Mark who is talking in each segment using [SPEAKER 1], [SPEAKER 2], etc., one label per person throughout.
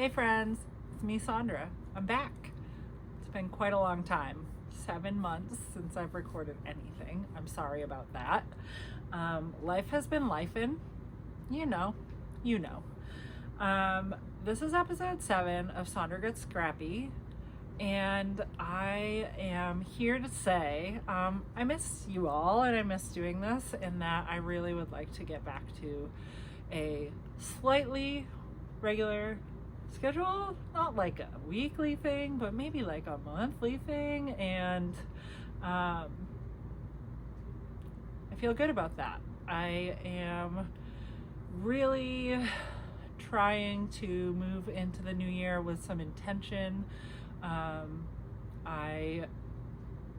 [SPEAKER 1] Hey friends, it's me Sandra. I'm back. It's been quite a long time. 7 months since I've recorded anything. I'm sorry about that. Life has been lifing. You know. This is episode 7 of Sandra Gets Scrappy. And I am here to say I miss you all and I miss doing this, and that I really would like to get back to a slightly regular schedule, not like a weekly thing, but maybe like a monthly thing. And I feel good about that. I am really trying to move into the new year with some intention. I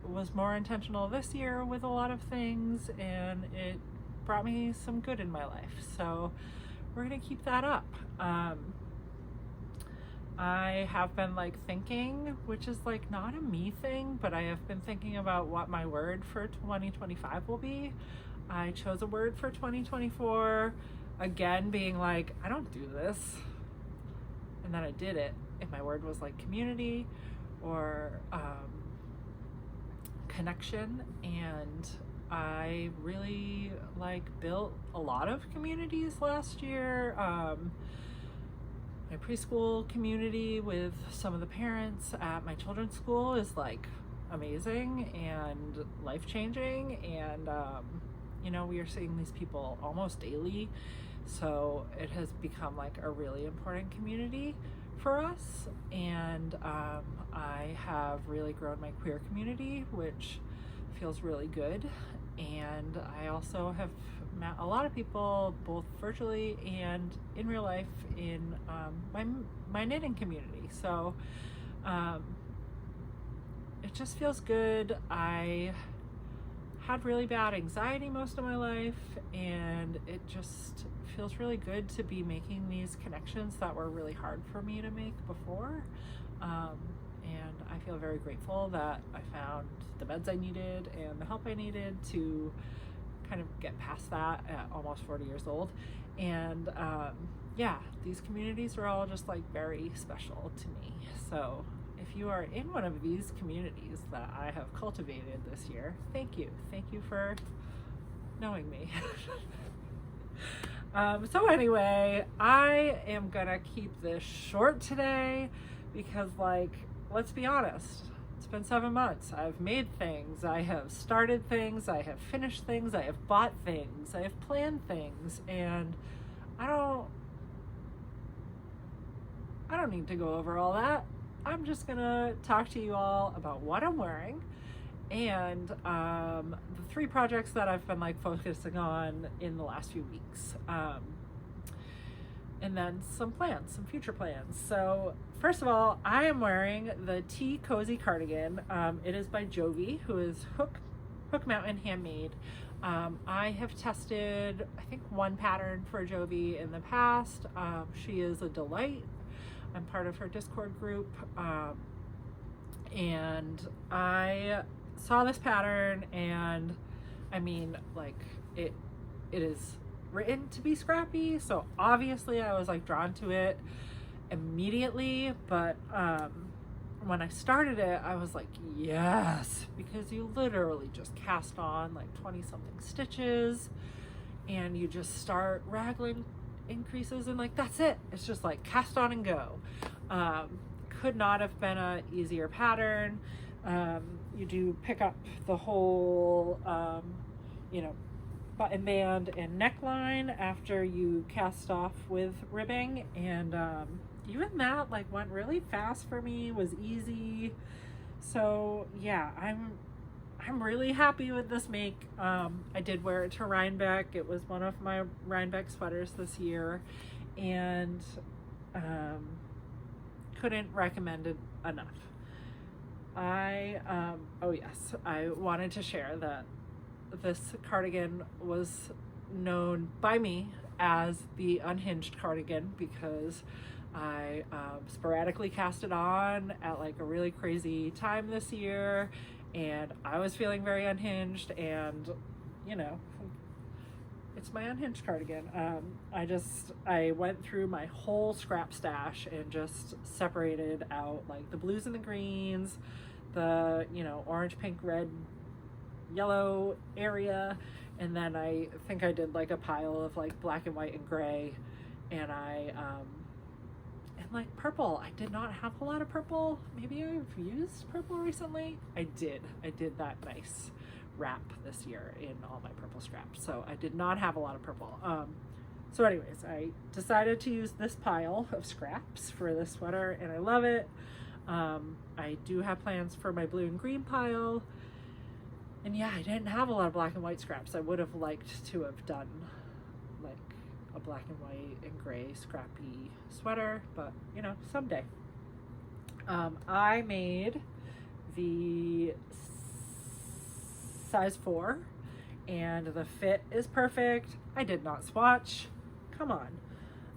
[SPEAKER 1] was more intentional this year with a lot of things, and it brought me some good in my life. So we're gonna keep that up. I have been thinking, which is not a me thing, but I have been thinking about what my word for 2025 will be. I chose a word for 2024, again being I don't do this, and then I did it, and my word was community or connection. And I really built a lot of communities last year. My preschool community with some of the parents at my children's school is amazing and life-changing, and we are seeing these people almost daily, so it has become a really important community for us. And I have really grown my queer community, which feels really good. And I also have met a lot of people, both virtually and in real life, in my knitting community. So it just feels good. I had really bad anxiety most of my life, and it just feels really good to be making these connections that were really hard for me to make before. And I feel very grateful that I found the meds I needed and the help I needed to kind of get past that at almost 40 years old. And these communities are all just very special to me. So if you are in one of these communities that I have cultivated this year, thank you. Thank you for knowing me. So anyway, I am gonna keep this short today because let's be honest, it's been 7 months. I've made things, I have started things, I have finished things, I have bought things, I have planned things, and I don't need to go over all that. I'm just gonna talk to you all about what I'm wearing and the 3 projects that I've been focusing on in the last few weeks. And then some future plans. So first of all, I am wearing the Tea Cozy cardigan. It is by Jovi, who is Hook Mountain handmade. I have tested, I think, 1 pattern for Jovi in the past. She is a delight. I'm part of her Discord group. And I saw this pattern, and I mean, it is written to be scrappy, so obviously I was drawn to it immediately. But when I started it, I was yes, because you literally just cast on 20 something stitches, and you just start raglan increases, and that's it. It's just cast on and go. Could not have been a easier pattern. You do pick up the whole button band and neckline after you cast off with ribbing, and even that went really fast for me, was easy. So yeah, I'm really happy with this make. I did wear it to Rhinebeck. It was one of my Rhinebeck sweaters this year, and couldn't recommend it enough. I wanted to share that this cardigan was known by me as the unhinged cardigan because I sporadically cast it on at a really crazy time this year, and I was feeling very unhinged, and it's my unhinged cardigan. I went through my whole scrap stash and just separated out like the blues and the greens, the, you know, orange, pink, red, yellow area, and then I think I did like a pile of like black and white and gray, and and like purple. I did not have a lot of purple. Maybe I've used purple recently. I did that nice wrap this year in all my purple scraps, so I did not have a lot of purple. So anyways, I decided to use this pile of scraps for this sweater, and I love it. I do have plans for my blue and green pile, and yeah, I didn't have a lot of black and white scraps. I would have liked to have done like a black and white and gray scrappy sweater, but you know, someday. I made the size 4 and the fit is perfect. I did not swatch. Come on.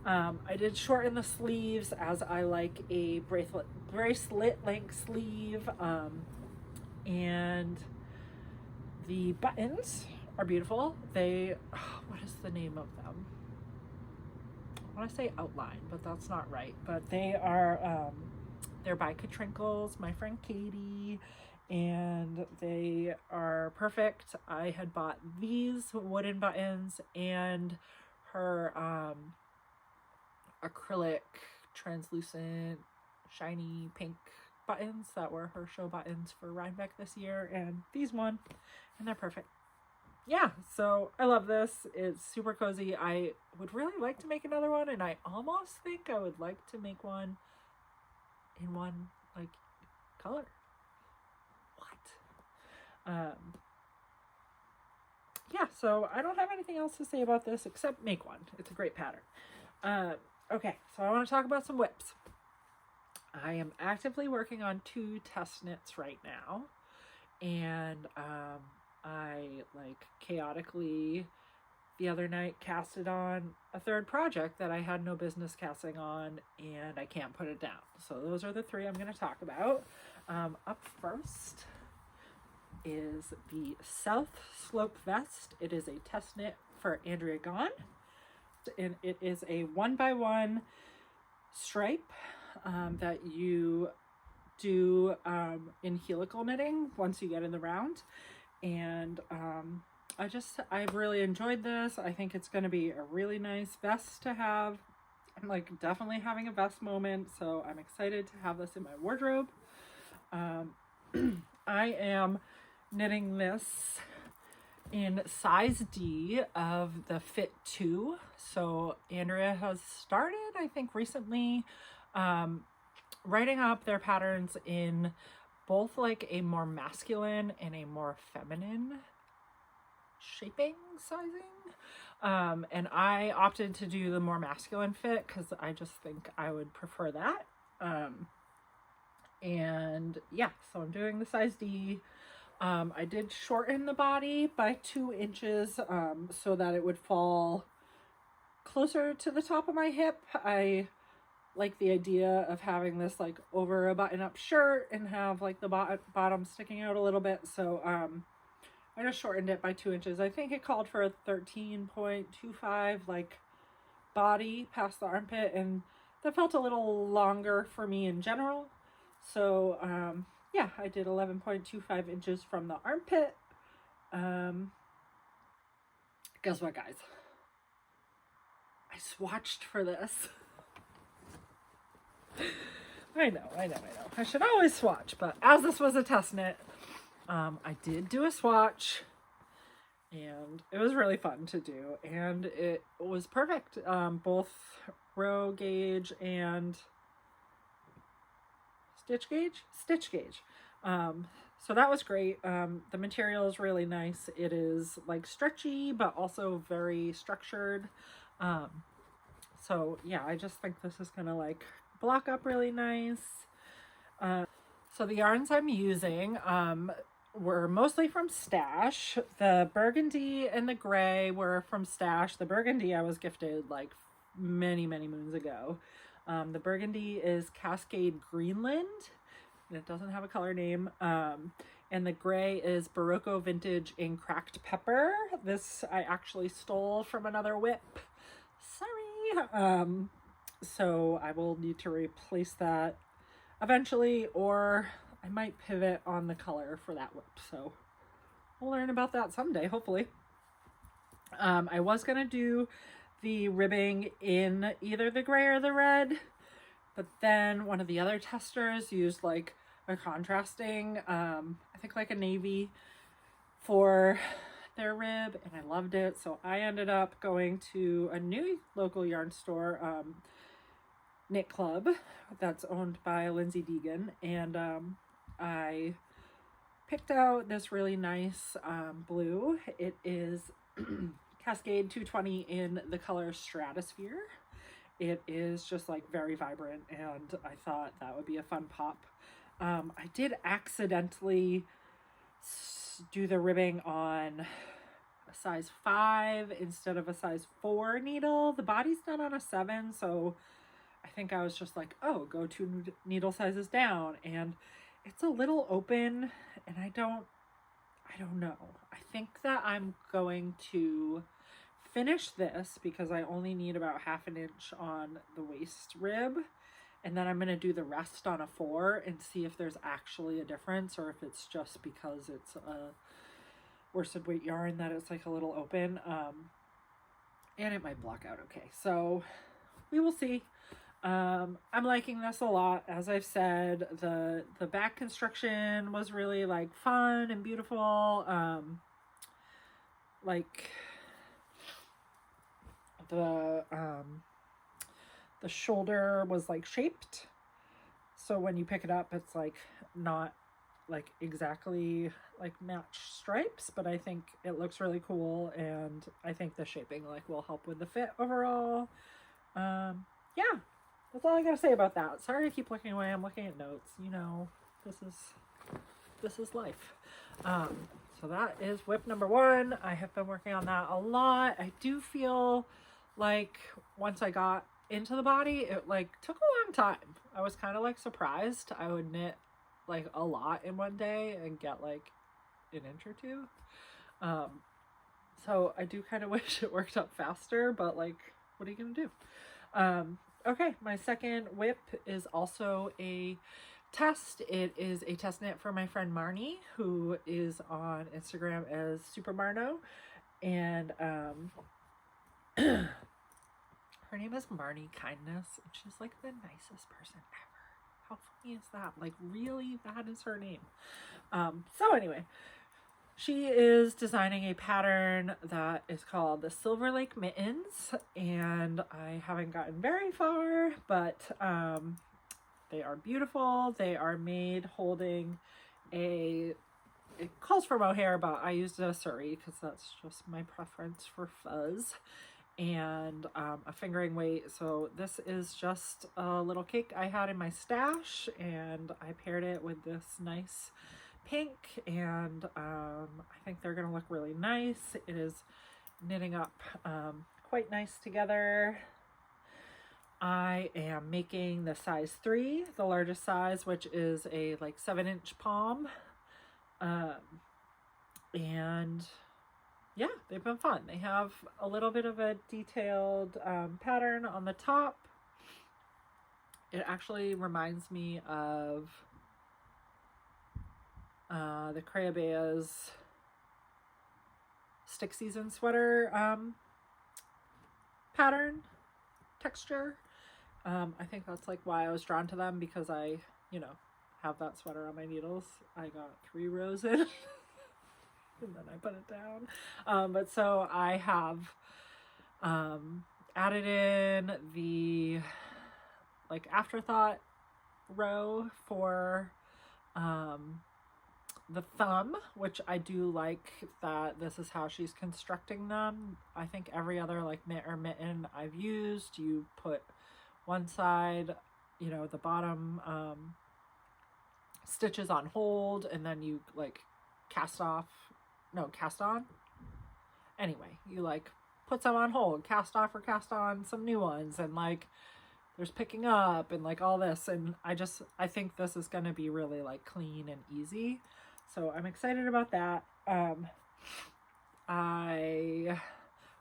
[SPEAKER 1] I did shorten the sleeves as I like a bracelet length sleeve, and the buttons are beautiful. They, what is the name of them? I want to say outline, but that's not right. But they are, they're by Katrinkles, my friend Katie, and they are perfect. I had bought these wooden buttons and her acrylic translucent shiny pink buttons that were her show buttons for Rhinebeck this year, and these one, and they're perfect. Yeah, so I love this. It's super cozy. I would really like to make another one, and I almost think I would like to make one in one like color. What? Yeah, so I don't have anything else to say about this except make one. It's a great pattern. Okay, so I want to talk about some whips. I am actively working on 2 test knits right now, and I like chaotically the other night casted on a 3rd project that I had no business casting on, and I can't put it down. So those are the 3 I'm going to talk about. Up first is the South Slope Vest. It is a test knit for Andrea Gahn, and it is a 1x1 stripe that you do in helical knitting once you get in the round. And I've really enjoyed this. I think it's going to be a really nice vest to have. I'm like definitely having a vest moment, so I'm excited to have this in my wardrobe. I am knitting this in size D of the fit 2. So Andrea has started, I think recently, writing up their patterns in both like a more masculine and a more feminine shaping sizing. And I opted to do the more masculine fit because I just think I would prefer that. And yeah, so I'm doing the size D. I did shorten the body by 2 inches so that it would fall closer to the top of my hip. I like the idea of having this like over a button-up shirt and have like the bottom sticking out a little bit. So I just shortened it by 2 inches. I think it called for a 13.25 like body past the armpit, and that felt a little longer for me in general. So yeah, I did 11.25 inches from the armpit. Guess what, guys? I swatched for this. I know. I should always swatch, but as this was a test knit, I did do a swatch, and it was really fun to do, and it was perfect. Both row gauge and stitch gauge. So that was great. The material is really nice. It is like stretchy, but also very structured. So yeah, I just think this is gonna like block up really nice. So the yarns I'm using were mostly from Stash. The burgundy and the gray were from Stash. The burgundy I was gifted like many moons ago. The burgundy is Cascade Greenland. It doesn't have a color name. And the gray is Barocco Vintage in Cracked Pepper. This I actually stole from another whip. Sorry. So I will need to replace that eventually, or I might pivot on the color for that whip. So we'll learn about that someday, hopefully. I was going to do the ribbing in either the gray or the red, but then one of the other testers used like a contrasting, I think like a navy for their rib, and I loved it. So I ended up going to a new local yarn store, Knit Club, that's owned by Lindsay Deegan, and I picked out this really nice blue. It is Cascade 220 in the color Stratosphere. It is just like very vibrant, and I thought that would be a fun pop. I did accidentally do the ribbing on a size 5 instead of a size 4 needle. The body's done on a 7, so I think I was just like, oh, go 2 needle sizes down, and it's a little open, and I don't know. I think that I'm going to finish this because I only need about 1/2 inch on the waist rib, and then I'm going to do the rest on a 4 and see if there's actually a difference, or if it's just because it's a worsted weight yarn that it's like a little open, and it might block out okay. So we will see. I'm liking this a lot. As I've said, the back construction was really like fun and beautiful. Like the shoulder was like shaped, so when you pick it up, it's like not like exactly like matched stripes, but I think it looks really cool, and I think the shaping like will help with the fit overall. Yeah, that's all I gotta say about that. Sorry to keep looking away. I'm looking at notes. You know, this is life. So that is whip number 1. I have been working on that a lot. I do feel like once I got into the body, it like took a long time. I was kind of like surprised I would knit like a lot in one day and get like an inch or 2. So I do kind of wish it worked up faster, but like, what are you gonna do? Okay, my second whip is also a test. It is a test knit for my friend Marny, who is on Instagram as Super Marno, and her name is Marny Kindness, and she's like the nicest person ever. How funny is that? Like, really, that is her name. So anyway, she is designing a pattern that is called the Silver Lake Mittens, and I haven't gotten very far, but they are beautiful. They are made holding it calls for mohair, but I used a suri because that's just my preference for fuzz, and a fingering weight. So this is just a little cake I had in my stash, and I paired it with this nice pink, and I think they're gonna look really nice. It is knitting up quite nice together. I am making the size 3, the largest size, which is a like 7-inch palm, and yeah, they've been fun. They have a little bit of a detailed pattern on the top. It actually reminds me of the Crayobea's Stick Season sweater pattern texture. I think that's like why I was drawn to them, because I, you know, have that sweater on my needles. I got 3 rows in and then I put it down. But so I have added in the like afterthought row for the thumb, which I do like that this is how she's constructing them. I think every other like mitt or mitten I've used, you put one side, you know, the bottom stitches on hold, and then you like cast on. Anyway, you like put some on hold, cast off or cast on some new ones, and like there's picking up and like all this, and I think this is going to be really like clean and easy. So I'm excited about that. I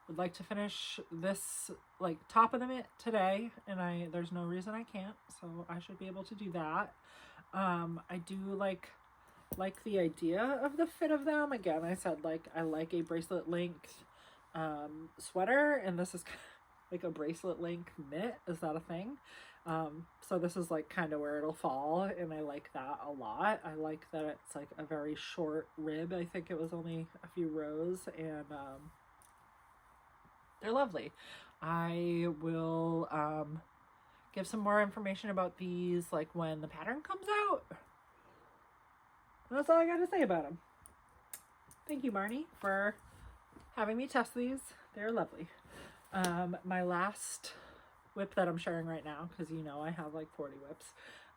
[SPEAKER 1] would like to finish this like top of the mitt today, and there's no reason I can't, so I should be able to do that. I do like the idea of the fit of them. Again, I said like I like a bracelet length sweater, and this is like a bracelet length mitt. Is that a thing? So this is like kind of where it'll fall, and I like that a lot. I like that it's like a very short rib. I think it was only a few rows, and they're lovely. I will give some more information about these like when the pattern comes out. That's all I got to say about them. Thank you, Marny, for having me test these. They're lovely. My last whip that I'm sharing right now, because you know I have like 40 whips,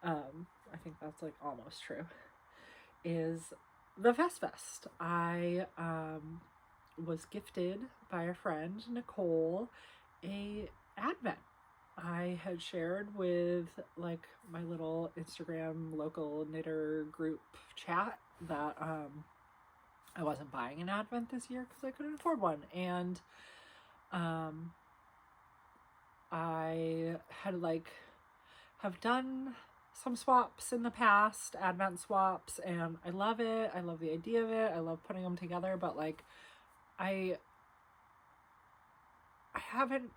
[SPEAKER 1] I think that's like almost true, is the Fest. I was gifted by a friend, Nicole, a advent. I had shared with like my little Instagram local knitter group chat that I wasn't buying an advent this year because I couldn't afford one, and I had have done some swaps in the past, advent swaps, and I love it. I love the idea of it. I love putting them together, but like I haven't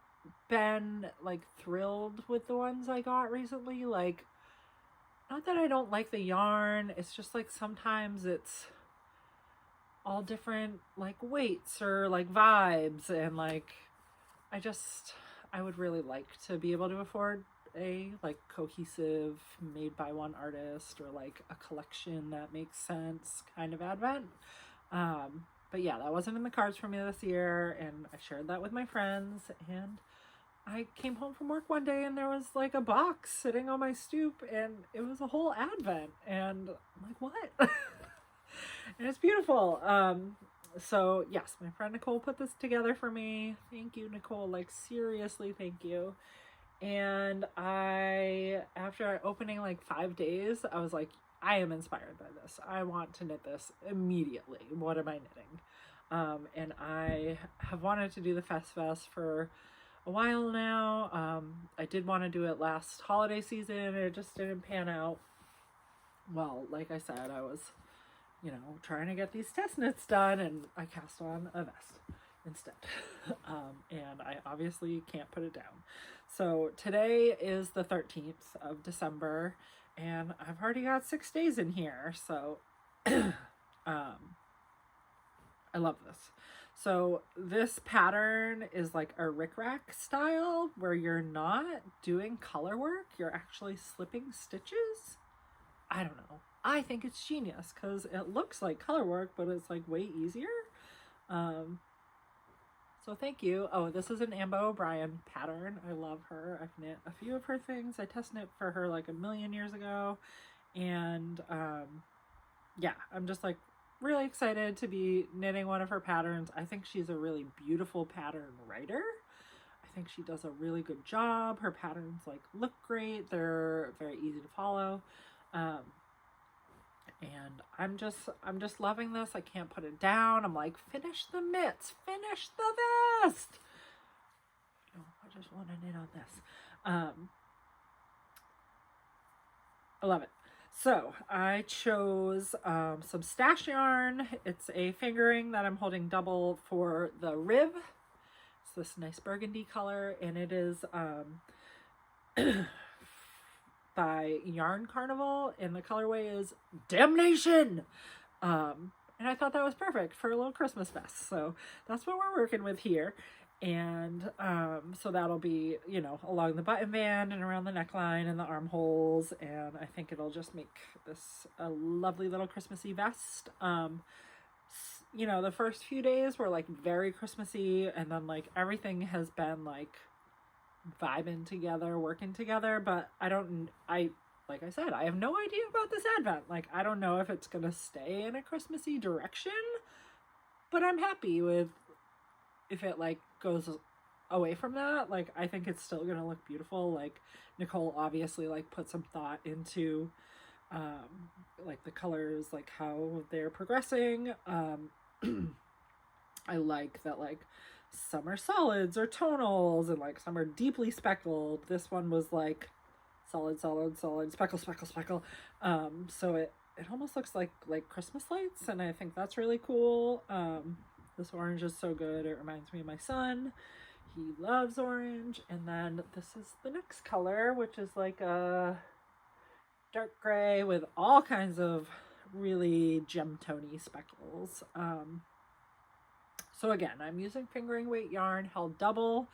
[SPEAKER 1] been like thrilled with the ones I got recently. Like, not that I don't like the yarn, it's just like sometimes it's all different like weights or like vibes, and like I would really like to be able to afford a like cohesive made by one artist, or like a collection that makes sense kind of advent. But yeah, that wasn't in the cards for me this year, and I shared that with my friends, and I came home from work one day and there was like a box sitting on my stoop, and it was a whole advent, and I'm like, what? And it's beautiful. So yes, my friend Nicole put this together for me. Thank you, Nicole. Like, seriously, thank you. And after opening like 5 days, I was like, I am inspired by this. I want to knit this immediately. What am I knitting? And I have wanted to do the Fest for a while now. I did want to do it last holiday season, and it just didn't pan out. Well, like I said, I was, trying to get these test knits done, and I cast on a vest instead. And I obviously can't put it down. So today is the 13th of December, and I've already got 6 days in here. So I love this. So this pattern is like a rickrack style where you're not doing color work, you're actually slipping stitches. I don't know. I think it's genius because it looks like color work, but it's like way easier. So thank you. Oh, this is an Ambo O'Brien pattern. I love her. I've knit a few of her things. I test knit for her like a million years ago. And yeah, I'm just like really excited to be knitting one of her patterns. I think she's a really beautiful pattern writer. I think she does a really good job. Her patterns like look great. They're very easy to follow. And I'm just loving this. I can't put it down. I'm like, finish the mitts, finish the vest. I just want to knit on this. I love it. So I chose some stash yarn. It's a fingering that I'm holding double for the rib. It's this nice burgundy color, and it is by Yarn Carnival, and the colorway is Damnation. And I thought that was perfect for a little Christmas vest. So that's what we're working with here. And so that'll be, along the button band and around the neckline and the armholes. And I think it'll just make this a lovely little Christmassy vest. The first few days were like very Christmassy, and then like everything has been like vibing together, working together, but like I said, I have no idea about this advent. Like, I don't know if it's gonna stay in a Christmassy direction, but I'm happy with if it like goes away from that. Like, I think it's still gonna look beautiful. Like, Nicole obviously like put some thought into like the colors, like how they're progressing. I like that, like, some are solids or tonals, and like some are deeply speckled. This one was like solid, solid, solid, speckle, speckle, speckle. So it almost looks like Christmas lights, and I think that's really cool. This orange is so good. It reminds me of my son. He loves orange. And then this is the next color, which is like a dark gray with all kinds of really gem-tony speckles. So again, I'm using fingering weight yarn held double.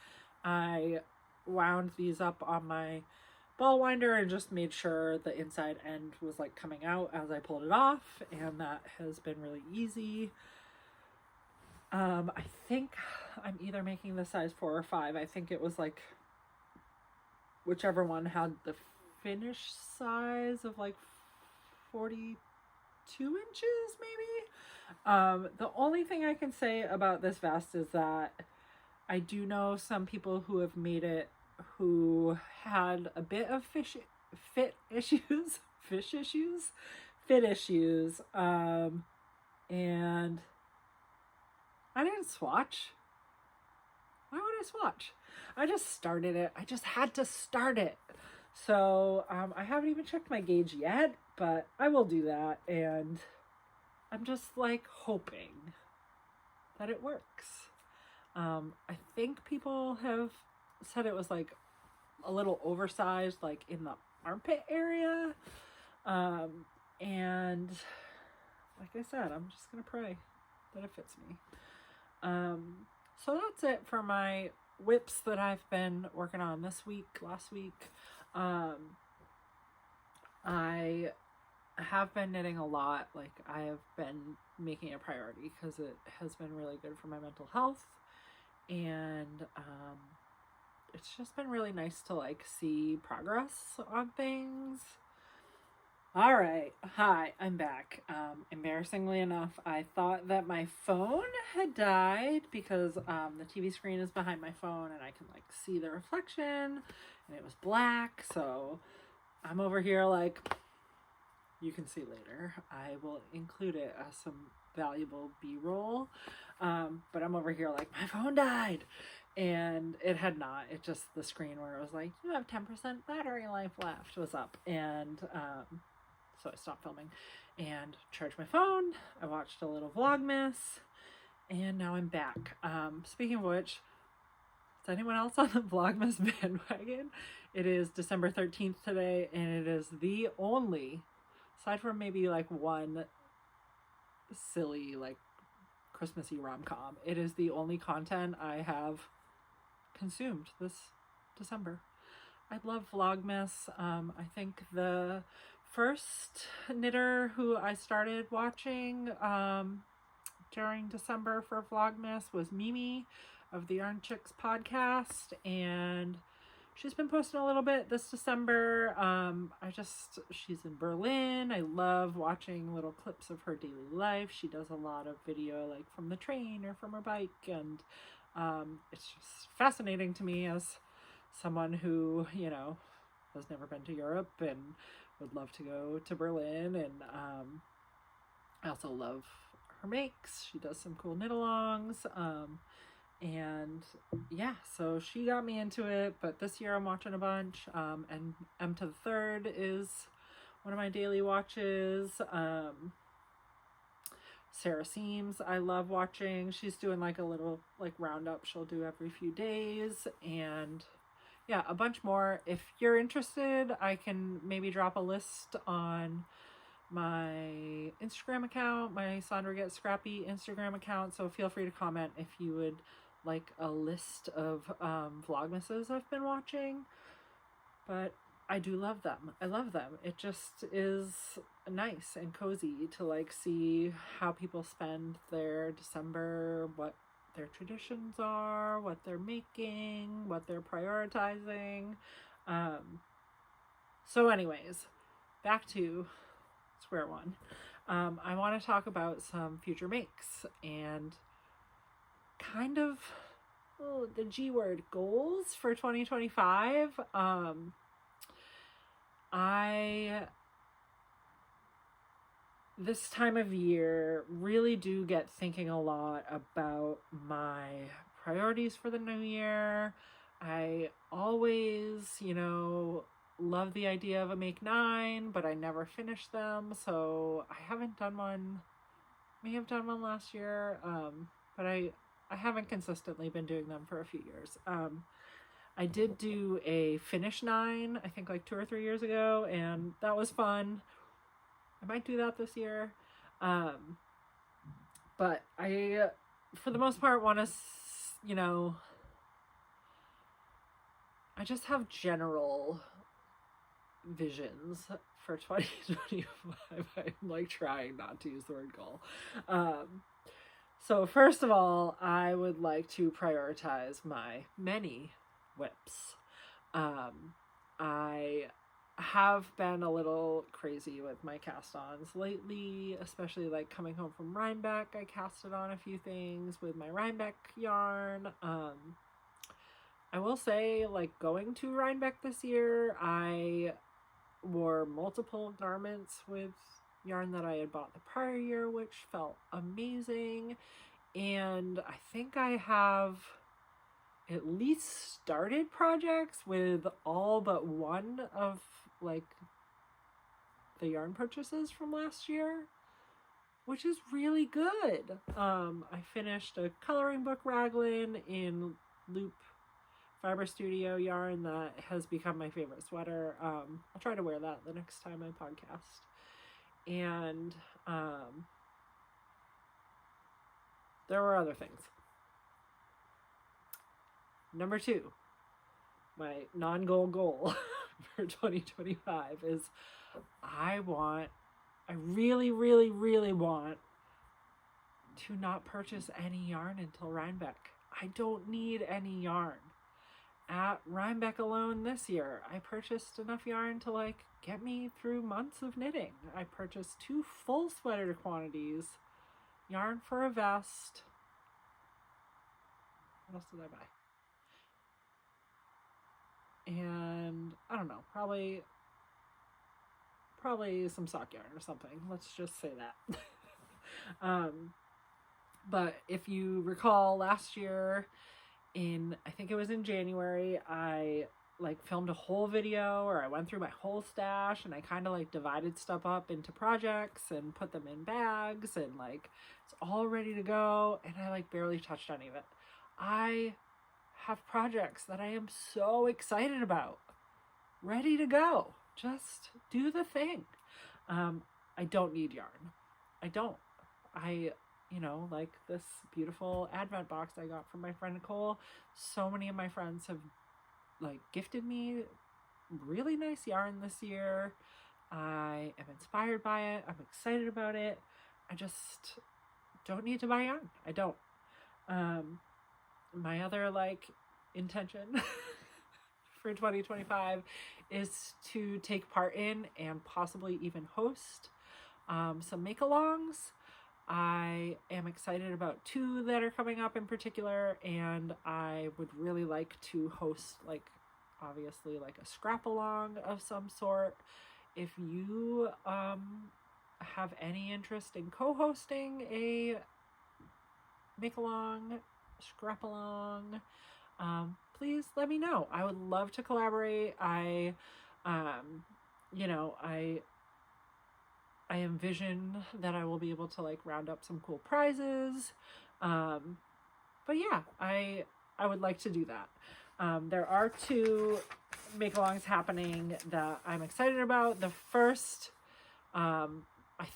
[SPEAKER 1] I wound these up on my ball winder and just made sure the inside end was like coming out as I pulled it off, and that has been really easy. I think I'm either making the size 4 or 5. I think it was like whichever one had the finished size of like 42 inches maybe. The only thing I can say about this vest is that I do know some people who have made it who had a bit of fit issues, and I didn't swatch. Why would I swatch? I just started it. I just had to start it. So I haven't even checked my gauge yet, but I will do that. And I'm just like hoping that it works. I think people have said it was like a little oversized, like in the armpit area. And like I said, I'm just gonna pray that it fits me. So that's it for my whips that I've been working on this week, last week. I have been knitting a lot. Like, I have been making a priority because it has been really good for my mental health. And it's just been really nice to like see progress on things. All right. Hi, I'm back. Embarrassingly enough, I thought that my phone had died because the TV screen is behind my phone and I can like see the reflection, and it was black. So I'm over here like, you can see later. I will include it as some valuable B-roll. But I'm over here like, my phone died. And it had not. It just, the screen where it was like, you have 10% battery life left was up. And so I stopped filming and charged my phone. I watched a little Vlogmas, and now I'm back. Speaking of which, is anyone else on the Vlogmas bandwagon? It is December 13th today, and it is the only, aside from maybe like one silly like Christmassy rom-com, it is the only content I have consumed this December. I love Vlogmas. I think the first knitter who I started watching during December for Vlogmas was Mimi of the Yarn Chicks podcast, and she's been posting a little bit this December. She's in Berlin. I love watching little clips of her daily life. She does a lot of video like from the train or from her bike, and it's just fascinating to me as someone who, you know, has never been to Europe and would love to go to Berlin. And I also love her makes. She does some cool knit-alongs. And yeah, so she got me into it, but this year I'm watching a bunch. And M to the Third is one of my daily watches. Sarah Seams, I love watching. She's doing like a little like roundup she'll do every few days, and yeah, a bunch more. If you're interested, I can maybe drop a list on my Instagram account, my Sandra Get Scrappy Instagram account, so feel free to comment if you would like a list of Vlogmases I've been watching. But I do love them. I love them. It just is nice and cozy to like see how people spend their December, what their traditions are, what they're making, what they're prioritizing. So anyways, back to square one. I want to talk about some future makes and kind of the G word, goals for 2025. I this time of year really do get thinking a lot about my priorities for the new year. I always, love the idea of a Make 9, but I never finish them. So I haven't done one. May have done one last year, but I haven't consistently been doing them for a few years. I did do a finish 9, I think like 2 or 3 years ago, and that was fun. I might do that this year. But I, for the most part, want to, I just have general visions for 2025. I'm like trying not to use the word goal. So first of all, I would like to prioritize my many whips. I have been a little crazy with my cast-ons lately, especially like coming home from Rhinebeck. I casted on a few things with my Rhinebeck yarn. I will say, like, going to Rhinebeck this year, I wore multiple garments with yarn that I had bought the prior year, which felt amazing. And I think I have at least started projects with all but one of like the yarn purchases from last year, which is really good. I finished a coloring book raglan in Loop Fiber Studio yarn that has become my favorite sweater. I'll try to wear that the next time I podcast. And there were other things. Number 2, my non-goal goal for 2025 is I really, really, really want to not purchase any yarn until Rhinebeck. I don't need any yarn. At Rhinebeck alone this year, I purchased enough yarn to like get me through months of knitting. I purchased 2 full sweater quantities, yarn for a vest. What else did I buy? And I don't know, probably some sock yarn or something. Let's just say that. But if you recall last year I think it was in January, I like filmed a whole video, or I went through my whole stash and I kind of like divided stuff up into projects and put them in bags and like it's all ready to go, and I like barely touched any of it. I have projects that I am so excited about, ready to go. Just do the thing. I don't need yarn. I don't. Like this beautiful advent box I got from my friend Nicole. So many of my friends have like gifted me really nice yarn this year. I am inspired by it. I'm excited about it. I just don't need to buy yarn. I don't. My other like intention for 2025 is to take part in and possibly even host some make-alongs. I am excited about 2 that are coming up in particular, and I would really like to host like obviously like a scrap along of some sort. If you have any interest in co-hosting a make-along, scrap along, please let me know. I would love to collaborate. I envision that I will be able to like round up some cool prizes. But yeah, I would like to do that. There are 2 make-alongs happening that I'm excited about. The first, I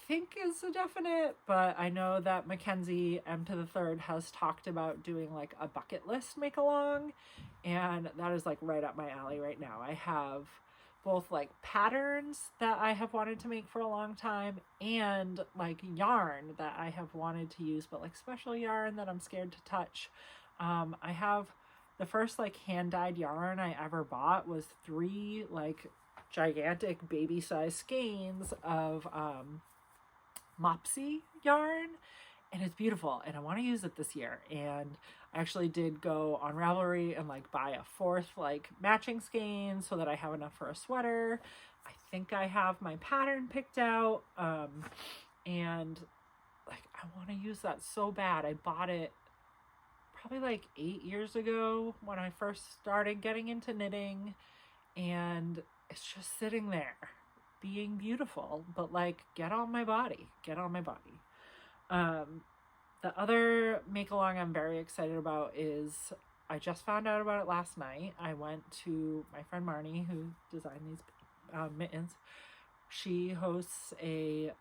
[SPEAKER 1] think is a definite, but I know that Mckenzie M to the 3rd has talked about doing like a bucket list make-along, and that is like right up my alley right now. I have both like patterns that I have wanted to make for a long time and like yarn that I have wanted to use, but like special yarn that I'm scared to touch. I have the first like hand-dyed yarn I ever bought was 3 like gigantic baby size skeins of Mopsy yarn, and it's beautiful and I want to use it this year. And I actually did go on Ravelry and like buy a 4th like matching skein so that I have enough for a sweater. I think I have my pattern picked out, and like I want to use that so bad. I bought it probably like 8 years ago when I first started getting into knitting, and it's just sitting there being beautiful, but like get on my body. The other make along I'm very excited about is, I just found out about it last night. I went to my friend Marny, who designed these mittens. She hosts a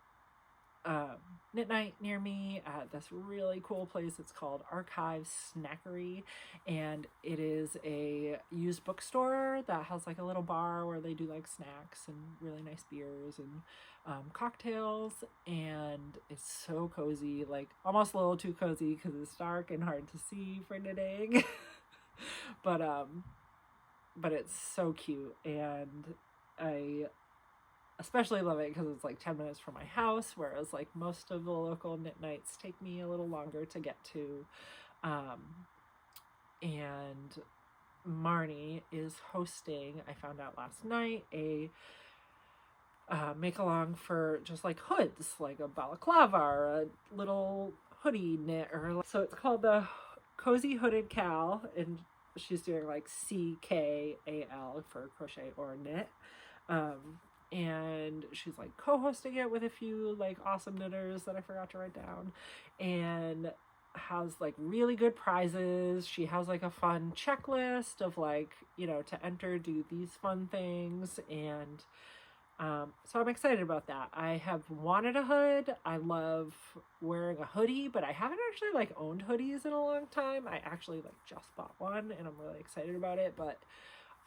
[SPEAKER 1] knit night near me at this really cool place. It's called Archives Snackery, and it is a used bookstore that has like a little bar where they do like snacks and really nice beers and cocktails, and it's so cozy, like almost a little too cozy because it's dark and hard to see for knitting. but it's so cute, and I especially love it because it's like 10 minutes from my house, whereas like most of the local knit nights take me a little longer to get to. And Marny is hosting, I found out last night, a make along for just like hoods, like a balaclava or a little hoodie knit, or so it's called the Cozy Hooded Cal, and she's doing like CKAL for crochet or knit. And she's like co-hosting it with a few like awesome knitters that I forgot to write down, and has like really good prizes. She has like a fun checklist of like, you know, to enter, do these fun things, and so I'm excited about that. I have wanted a hood. I love wearing a hoodie, but I haven't actually like owned hoodies in a long time. I actually like just bought one and I'm really excited about it, but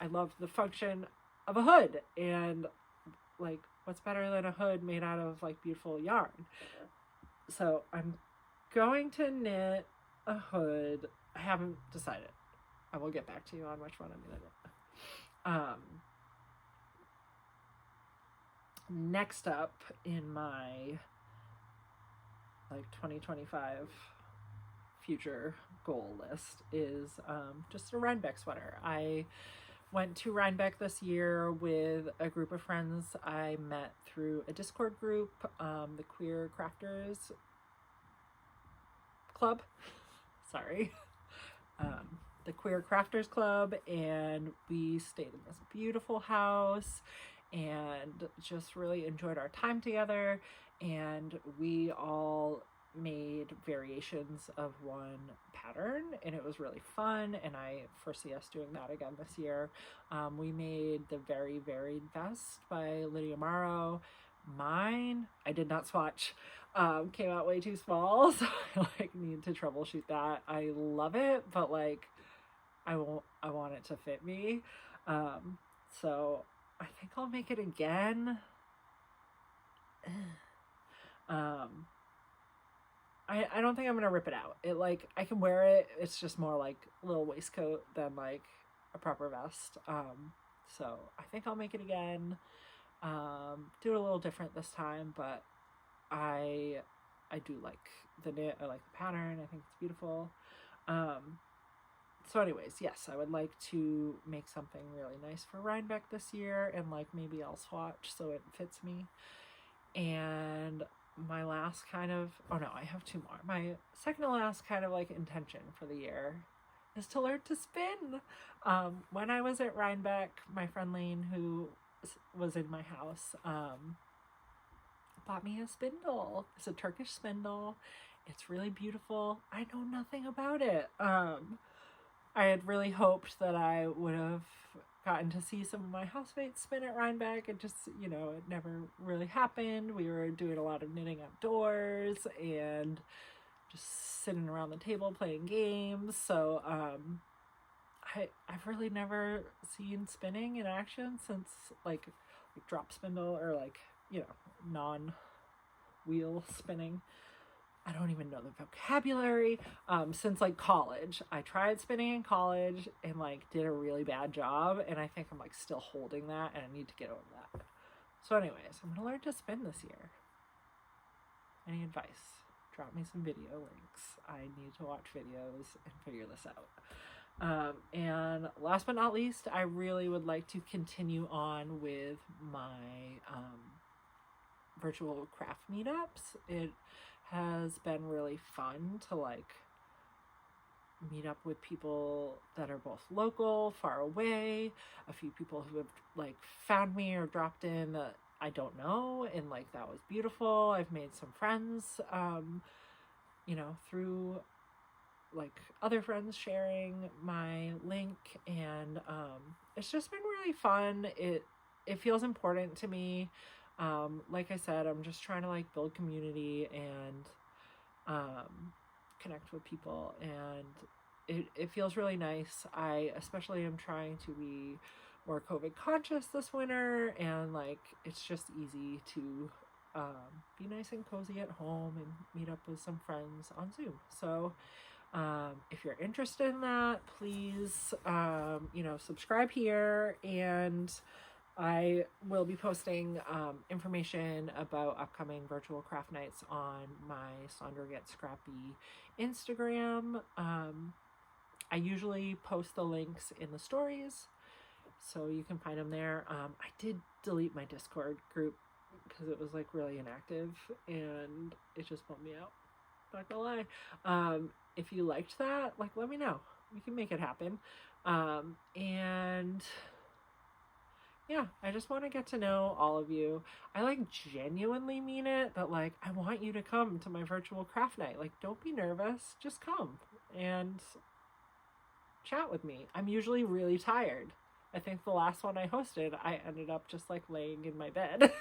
[SPEAKER 1] I love the function of a hood, and like what's better than a hood made out of like beautiful yarn. So I'm going to knit a hood. I haven't decided. I will get back to you on which one I'm gonna knit. Next up in my like 2025 future goal list is just a Rhinebeck sweater. I went to Rhinebeck this year with a group of friends I met through a Discord group, the Queer Crafters Club. Sorry. The Queer Crafters Club, and we stayed in this beautiful house and just really enjoyed our time together, and we all made variations of one pattern, and it was really fun, and I foresee us doing that again this year. We made the Very Varied Vest by Lydia Morrow. Mine, I did not swatch, came out way too small, so I like need to troubleshoot that. I love it, but like I want it to fit me. So I think I'll make it again. I don't think I'm gonna rip it out. It like, I can wear it. It's just more like a little waistcoat than like a proper vest. So I think I'll make it again. Do it a little different this time, but I do like the knit. I like the pattern. I think it's beautiful. So anyways, yes, I would like to make something really nice for Rhinebeck this year, and like maybe I'll swatch so it fits me. And my last kind of, oh no, I have two more. My second to last kind of like intention for the year is to learn to spin. When I was at Rhinebeck, my friend Lane, who was in my house, bought me a spindle. It's a Turkish spindle. It's really beautiful. I know nothing about it. I had really hoped that I would have gotten to see some of my housemates spin at Rhinebeck. It just, you know, it never really happened. We were doing a lot of knitting outdoors and just sitting around the table playing games. So I've really never seen spinning in action since like drop spindle, or like, you know, non-wheel spinning. I don't even know the vocabulary. Since like college. I tried spinning in college and like did a really bad job, and I think I'm like still holding that, and I need to get over that. So anyways, I'm gonna learn to spin this year. Any advice? Drop me some video links. I need to watch videos and figure this out. And last but not least, I really would like to continue on with my virtual craft meetups. It has been really fun to like meet up with people that are both local, far away, a few people who have like found me or dropped in that I don't know, and like that was beautiful. I've made some friends, you know, through like other friends sharing my link, and it's just been really fun. It feels important to me. Like I said, I'm just trying to like build community and connect with people, and it feels really nice. I especially am trying to be more COVID conscious this winter, and like it's just easy to be nice and cozy at home and meet up with some friends on Zoom. So if you're interested in that, please you know, subscribe here, and I will be posting information about upcoming virtual craft nights on my Sandra Get Scrappy Instagram. I usually post the links in the stories, so you can find them there. I did delete my Discord group because it was like really inactive and it just bummed me out. Not gonna lie. If you liked that, like, let me know. We can make it happen. And yeah, I just want to get to know all of you. I like genuinely mean it, that like I want you to come to my virtual craft night. Like, don't be nervous, just come and chat with me. I'm usually really tired. I think the last one I hosted, I ended up just like laying in my bed.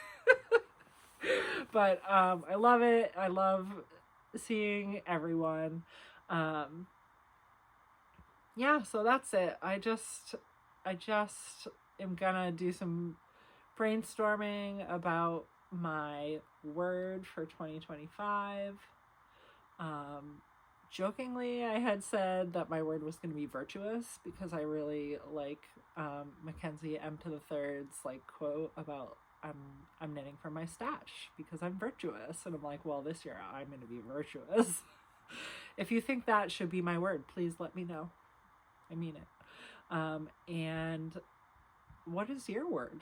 [SPEAKER 1] But I love it. I love seeing everyone. Yeah, so that's it. I just am gonna do some brainstorming about my word for 2025. Jokingly, I had said that my word was going to be virtuous because I really like Mckenzie M to the third's like quote about I'm knitting for my stash because I'm virtuous, and I'm like, well, this year I'm going to be virtuous. If you think that should be my word, please let me know. I mean it. And what is your word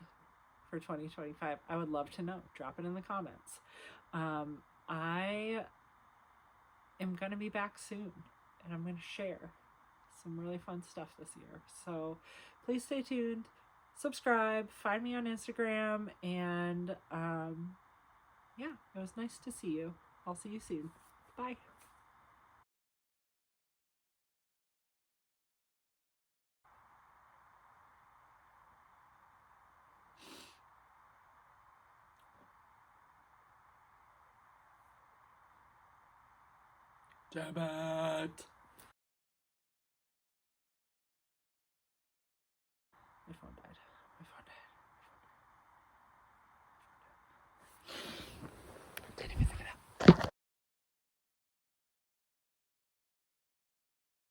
[SPEAKER 1] for 2025? I would love to know. Drop it in the comments. I am going to be back soon, and I'm going to share some really fun stuff this year. So please stay tuned, subscribe, find me on Instagram, and yeah, it was nice to see you. I'll see you soon. Bye. Damn it. My phone died. My phone died. Didn't even